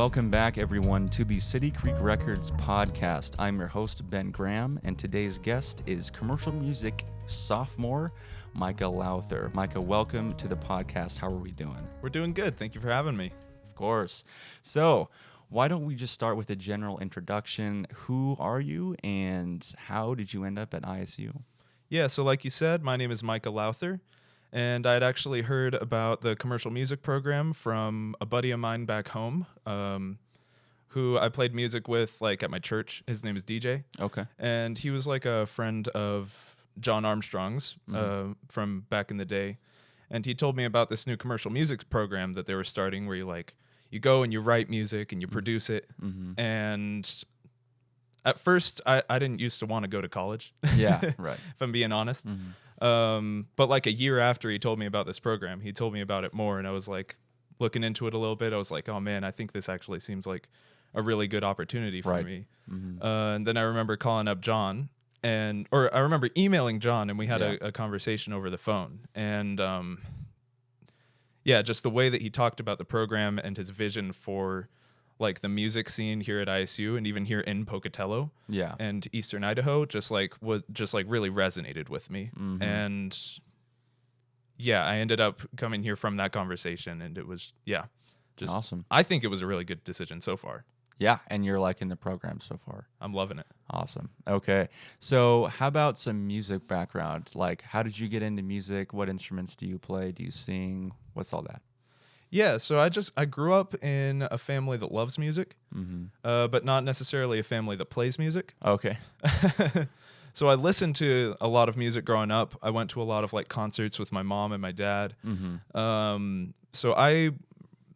Welcome back, everyone, to the City Creek Records podcast. I'm your host, Ben Graham, and today's guest is commercial music sophomore Micah Lowther. Micah, welcome to the podcast. How are we doing? We're doing good. Thank you for having me. Of course. So, why don't we just start with a general introduction? Who are you, and how did you end up at ISU? Yeah, so like you said, my name is Micah Lowther, and I'd actually heard about the commercial music program from a buddy of mine back home, who I played music with like at my church. His name is DJ. Okay. And he was like a friend of John Armstrong's from back in the day. And he told me about this new commercial music program that they were starting where you go and you write music and you produce it. Mm-hmm. And at first, I didn't used to want to go to college. Yeah, right. If I'm being honest. Mm-hmm. But like a year after he told me about this program, he told me about it more. And I was like looking into it a little bit. I was like, oh man, I think this actually seems like a really good opportunity for me. Mm-hmm. And then I remember calling up John or I remember emailing John and we had a conversation over the phone. And just the way that he talked about the program and his vision for like the music scene here at ISU and even here in Pocatello and Eastern Idaho just really resonated with me. Mm-hmm. And I ended up coming here from that conversation and it was, just awesome. I think it was a really good decision so far. Yeah, and you're liking the program so far. I'm loving it. Awesome. Okay. So how about some music background? Like, how did you get into music? What instruments do you play? Do you sing? What's all that? Yeah, so I grew up in a family that loves music, but not necessarily a family that plays music. Okay. So I listened to a lot of music growing up. I went to a lot of like concerts with my mom and my dad. Mm-hmm. So I,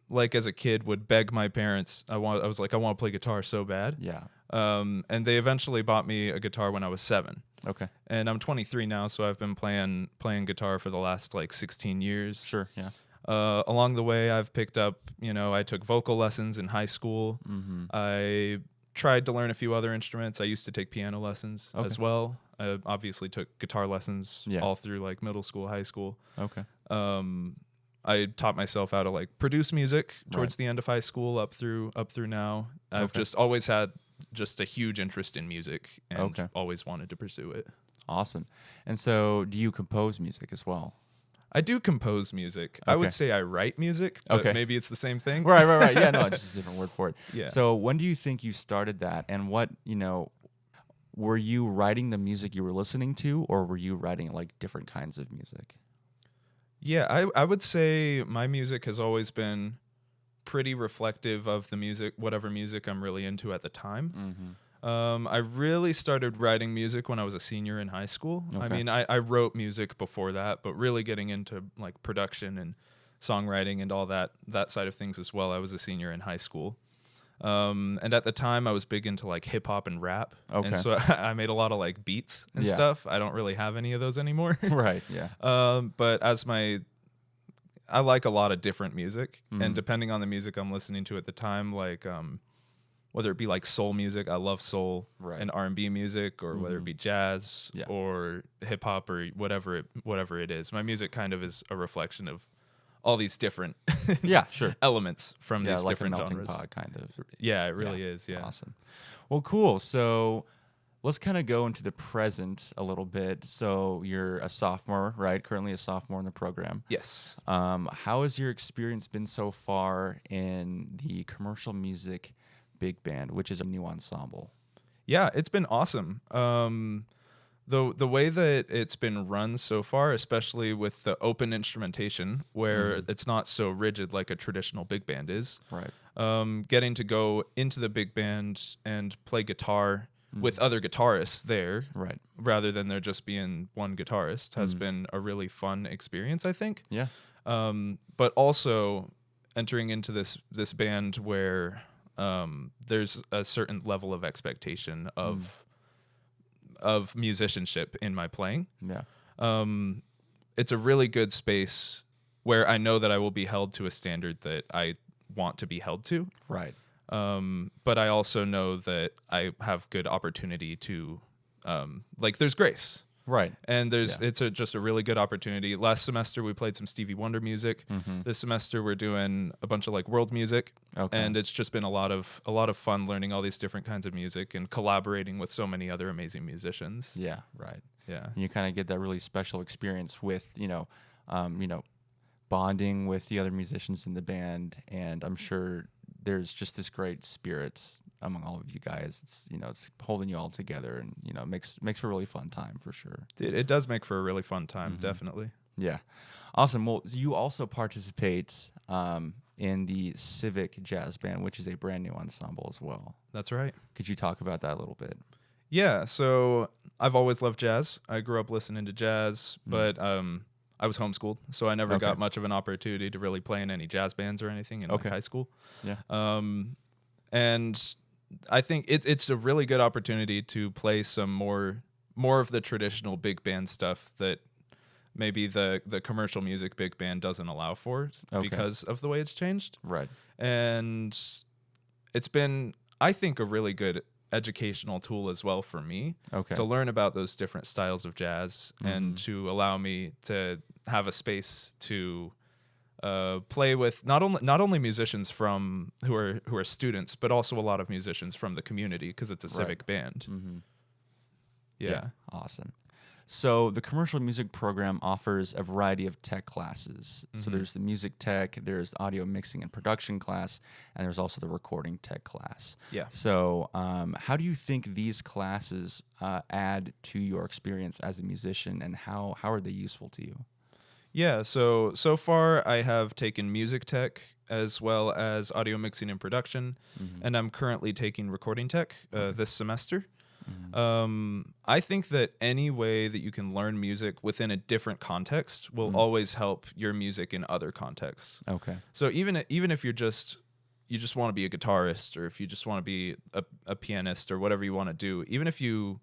like as a kid, would beg my parents. I was like, I want to play guitar so bad. Yeah. And they eventually bought me a guitar when I was 7. Okay. And I'm 23 now, so I've been playing guitar for the last like 16 years. Sure. Yeah. Along the way, I've picked up, I took vocal lessons in high school. Mm-hmm. I tried to learn a few other instruments. I used to take piano lessons as well. I obviously took guitar lessons all through like middle school, high school. Okay. I taught myself how to like produce music towards the end of high school up through now. I've just always had just a huge interest in music and always wanted to pursue it. Awesome. And so do you compose music as well? I do compose music. Okay. I would say I write music, but maybe it's the same thing. Right. Yeah, no, it's just a different word for it. Yeah. So when do you think you started that? And what, were you writing the music you were listening to, or were you writing like different kinds of music? Yeah, I would say my music has always been pretty reflective of the music, whatever music I'm really into at the time. Mm-hmm. I really started writing music when I was a senior in high school. Okay. I mean, I wrote music before that, but really getting into like production and songwriting and all that side of things as well. I was a senior in high school. And at the time I was big into like hip hop and rap. Okay. And so I made a lot of like beats and stuff. I don't really have any of those anymore. Right. Yeah. But I like a lot of different music, and depending on the music I'm listening to at the time, like, whether it be like soul music, I love soul and R&B music, or whether it be jazz or hip hop or whatever it is. My music kind of is a reflection of all these different elements from these like different a melting genres. pot kind of. Yeah, it really is. Yeah. Awesome. Well, cool. So let's kind of go into the present a little bit. So you're a sophomore, right? Currently a sophomore in the program. Yes. How has your experience been so far in the commercial music big band, which is a new ensemble? Yeah, it's been awesome. The way that it's been run so far, especially with the open instrumentation, where it's not so rigid like a traditional big band is. Right. Getting to go into the big band and play guitar with other guitarists there, right, rather than there just being one guitarist, has been a really fun experience, I think. Yeah. But also entering into this band where there's a certain level of expectation of musicianship in my playing. Yeah. It's a really good space where I know that I will be held to a standard that I want to be held to. Right. But I also know that I have good opportunity to, there's grace. Right. And it's just a really good opportunity. Last semester we played some Stevie Wonder music. This semester we're doing a bunch of like world music. Okay. And it's just been a lot of fun learning all these different kinds of music and collaborating with so many other amazing musicians. Yeah, right. Yeah. And you kind of get that really special experience with, bonding with the other musicians in the band, and I'm sure there's just this great spirit among all of you guys. It's holding you all together, and makes for a really fun time for sure. It does make for a really fun time, definitely. Yeah, awesome. Well, you also participate in the Civic Jazz Band, which is a brand new ensemble as well. That's right. Could you talk about that a little bit? Yeah, so I've always loved jazz. I grew up listening to jazz, but I was homeschooled, so I never got much of an opportunity to really play in any jazz bands or anything in like high school. Yeah. And I think it's a really good opportunity to play some more of the traditional big band stuff that maybe the commercial music big band doesn't allow for because of the way it's changed. Right. And it's been, I think, a really good educational tool as well for me to learn about those different styles of jazz and to allow me to have a space to play with not only musicians from who are students, but also a lot of musicians from the community because it's a civic band. Yeah. Awesome. So the commercial music program offers a variety of tech classes. So there's the music tech, there's audio mixing and production class, and there's also the recording tech class. Yeah. So how do you think these classes add to your experience as a musician, and how are they useful to you? Yeah, so far I have taken music tech as well as audio mixing and production, and I'm currently taking recording tech this semester. I think that any way that you can learn music within a different context will always help your music in other contexts. Okay. So even if you just want to be a guitarist, or if you just want to be a pianist, or whatever you want to do, even if you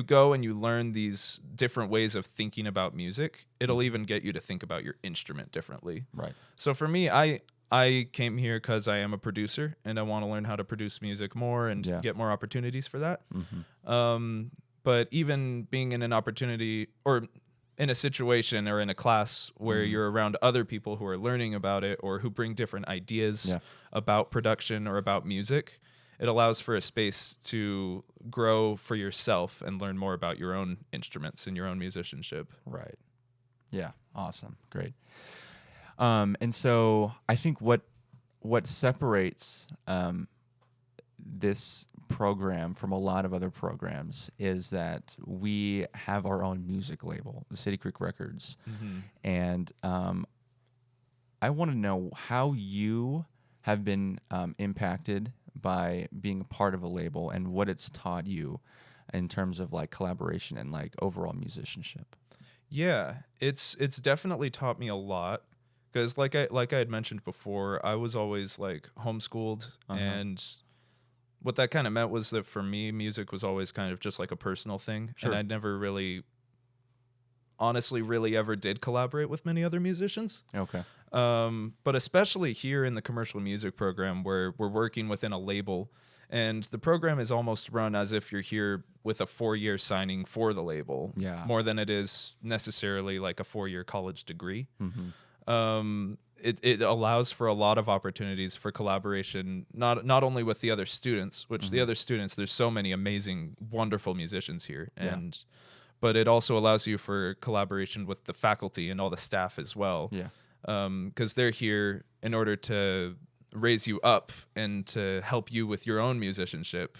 go and you learn these different ways of thinking about music, it'll even get you to think about your instrument differently. Right. So for me, I came here because I am a producer and I want to learn how to produce music more and get more opportunities for that. But even being in an opportunity or in a situation or in a class where you're around other people who are learning about it or who bring different ideas about production or about music, it allows for a space to grow for yourself and learn more about your own instruments and your own musicianship. Right. Yeah. Awesome. Great. And so I think what separates this program from a lot of other programs is that we have our own music label, the City Creek Records. And I want to know how you have been impacted by being a part of a label and what it's taught you in terms of like collaboration and like overall musicianship. Yeah, it's definitely taught me a lot. Because like I had mentioned before, I was always like homeschooled, and what that kind of meant was that for me, music was always kind of just like a personal thing, and I never really, honestly, really ever did collaborate with many other musicians. Okay. But especially here in the commercial music program, where we're working within a label, and the program is almost run as if you're here with a 4-year signing for the label, more than it is necessarily like a 4-year college degree. It allows for a lot of opportunities for collaboration, not only with the other students, which the other students, there's so many amazing, wonderful musicians here, but it also allows you for collaboration with the faculty and all the staff as well. Because they're here in order to raise you up and to help you with your own musicianship.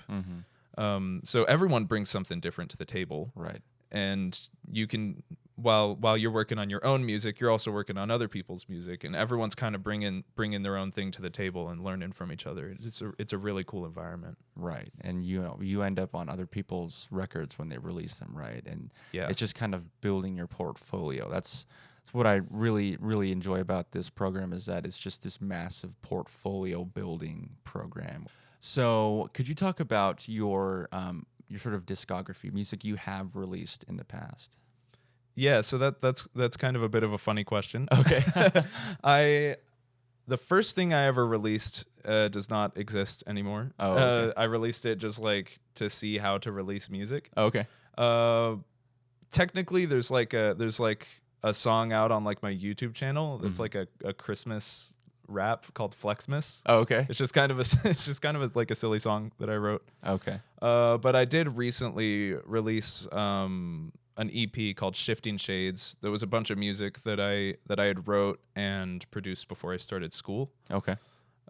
So everyone brings something different to the table. Right. And you can, while you're working on your own music, you're also working on other people's music, and everyone's kind of bringing their own thing to the table and learning from each other. It's a really cool environment. Right. And you end up on other people's records when they release them, right? And it's just kind of building your portfolio. That's what I really, really enjoy about this program, is that it's just this massive portfolio building program. So could you talk about your sort of discography, music you have released in the past? Yeah, so that's kind of a bit of a funny question. Okay. The first thing I ever released does not exist anymore. Oh, okay. I released it just like to see how to release music. Okay. technically there's like a song out on like my YouTube channel that's like a Christmas rap called Flexmas. Oh, okay. It's just kind of like a silly song that I wrote. Okay. But I did recently release an EP called Shifting Shades. There was a bunch of music that I had wrote and produced before I started school. Okay.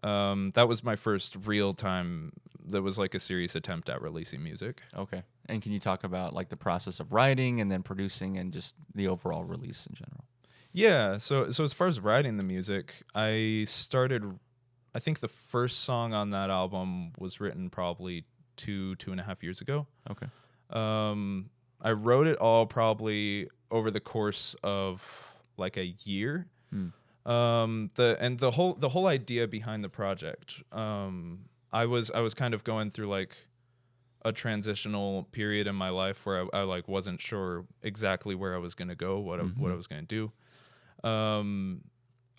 That was my first real time. That was like a serious attempt at releasing music. Okay. And can you talk about like the process of writing and then producing and just the overall release in general? Yeah. So as far as writing the music, I think the first song on that album was written probably 2.5 years ago. Okay. I wrote it all probably over the course of like a year. The whole idea behind the project, I was kind of going through like a transitional period in my life where I like wasn't sure exactly where I was going to go, what I was going to do.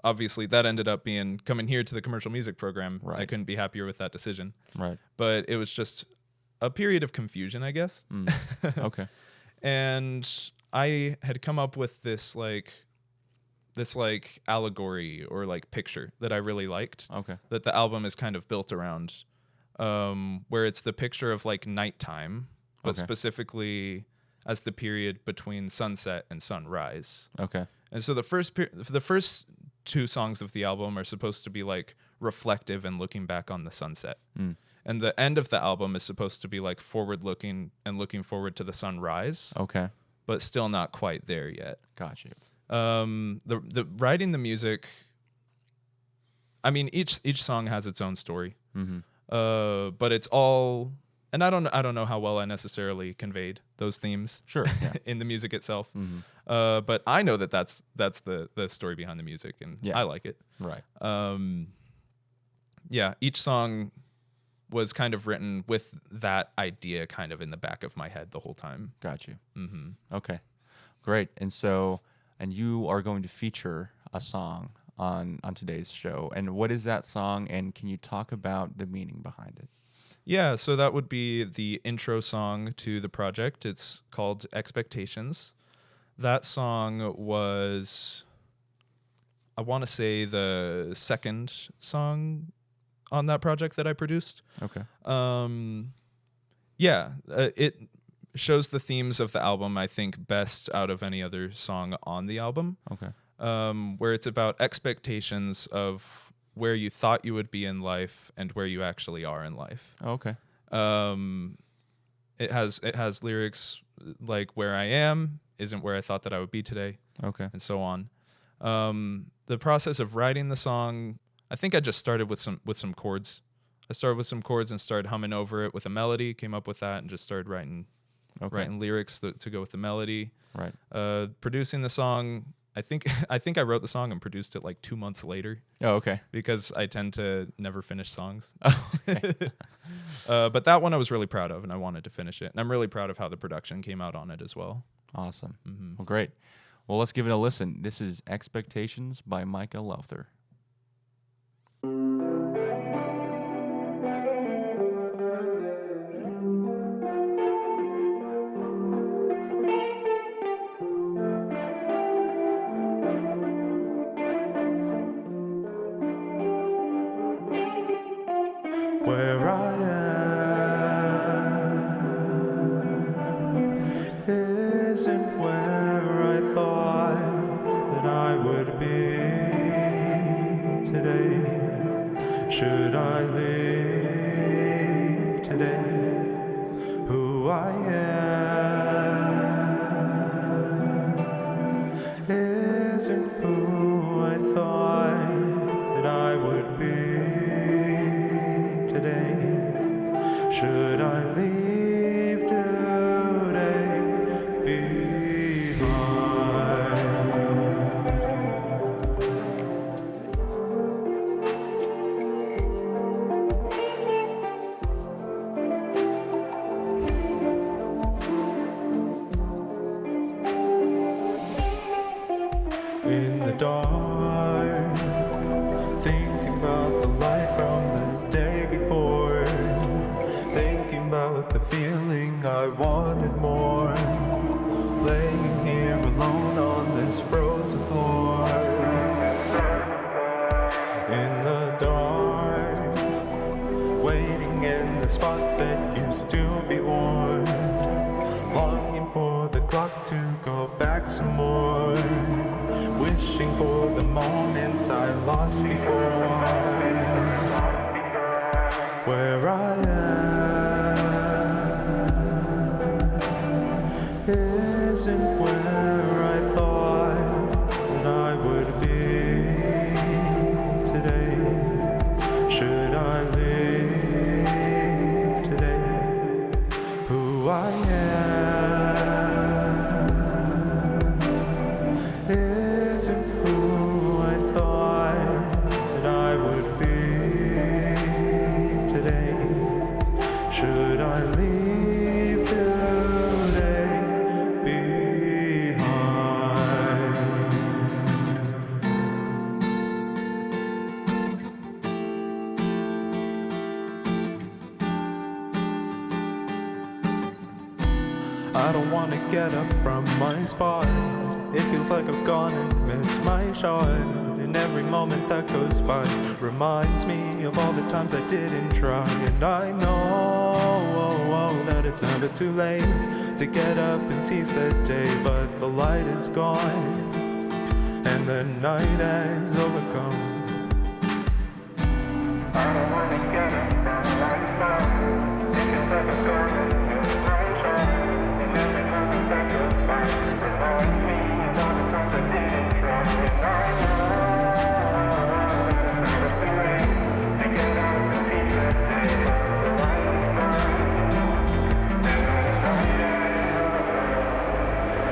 Obviously that ended up being coming here to the commercial music program. Right. I couldn't be happier with that decision. Right. But it was just a period of confusion, I guess. Okay. And I had come up with this allegory or like picture that I really liked. Okay. That the album is kind of built around, where it's the picture of like nighttime, but specifically as the period between sunset and sunrise. Okay. And so the first two songs of the album are supposed to be like reflective and looking back on the sunset. And the end of the album is supposed to be like forward looking and looking forward to the sunrise. Okay. But still not quite there yet. Got you. The writing the music, I mean, each song has its own story. But it's all, and I don't know how well I necessarily conveyed those themes. Sure. Yeah. In the music itself. But I know that's the story behind the music, and I like it. Right. Yeah. Each song was kind of written with that idea kind of in the back of my head the whole time. Got you. Okay. Great. And you are going to feature a song on today's show. And what is that song? And can you talk about the meaning behind it? Yeah, so that would be the intro song to the project. It's called Expectations. That song was, I want to say, the second song on that project that I produced. Okay. It shows the themes of the album, I think, best out of any other song on the album. Okay. Where it's about expectations of where you thought you would be in life and where you actually are in life. Okay. It has lyrics like "where I am isn't where I thought that I would be today." Okay. And so on. The process of writing the song, I think I just started with some chords. I started with some chords and started humming over it with a melody. Came up with that and just started writing lyrics to go with the melody. Right. Producing the song, I think I wrote the song and produced it like 2 months later. Oh, okay. Because I tend to never finish songs. Oh, okay. But that one I was really proud of, and I wanted to finish it. And I'm really proud of how the production came out on it as well. Awesome. Well, great. Well, let's give it a listen. This is Expectations by Micah Lowther. Where I am isn't where I thought that I would be today. Should I leave today who I am isn't who I thought that I would be today. Should I leave today behind? In the dark, thinking about the light from the day before, thinking about the feeling I wanted more, laying the spot that used to be warm, longing for the clock to go back some more, wishing for the moments I lost before. Where I am isn't where I thought that I would be today. Should I live today? Who I am isn't who I thought that I would be today. Should I leave today behind? I don't want to get up from my spot. It feels like I've gone and missed my shot. And every moment that goes by reminds me of all the times I didn't try. And I know that it's never too late to get up and seize the day. But the light is gone and the night has overcome. I don't want to get up from my spot. It feels like I've gone and missed my shot. And every moment that goes by reminds me of all the times I didn't try. And I know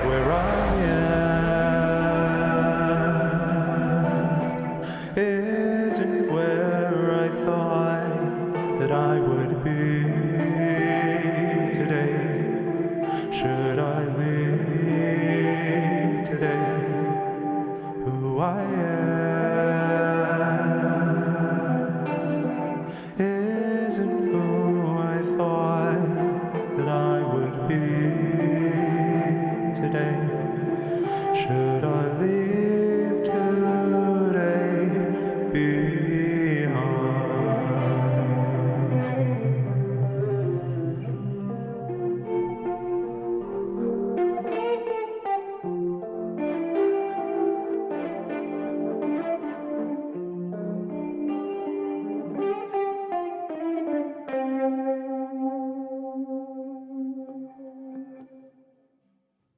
where I am isn't where I thought that I would be today. Should I live today? Who I am isn't who I thought that I would be today. Should I leave today behind?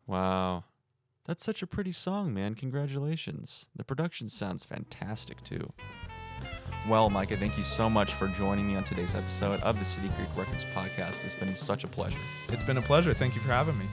Wow. That's such a pretty song, man. Congratulations. The production sounds fantastic, too. Well, Micah, thank you so much for joining me on today's episode of the City Creek Records podcast. It's been such a pleasure. It's been a pleasure. Thank you for having me.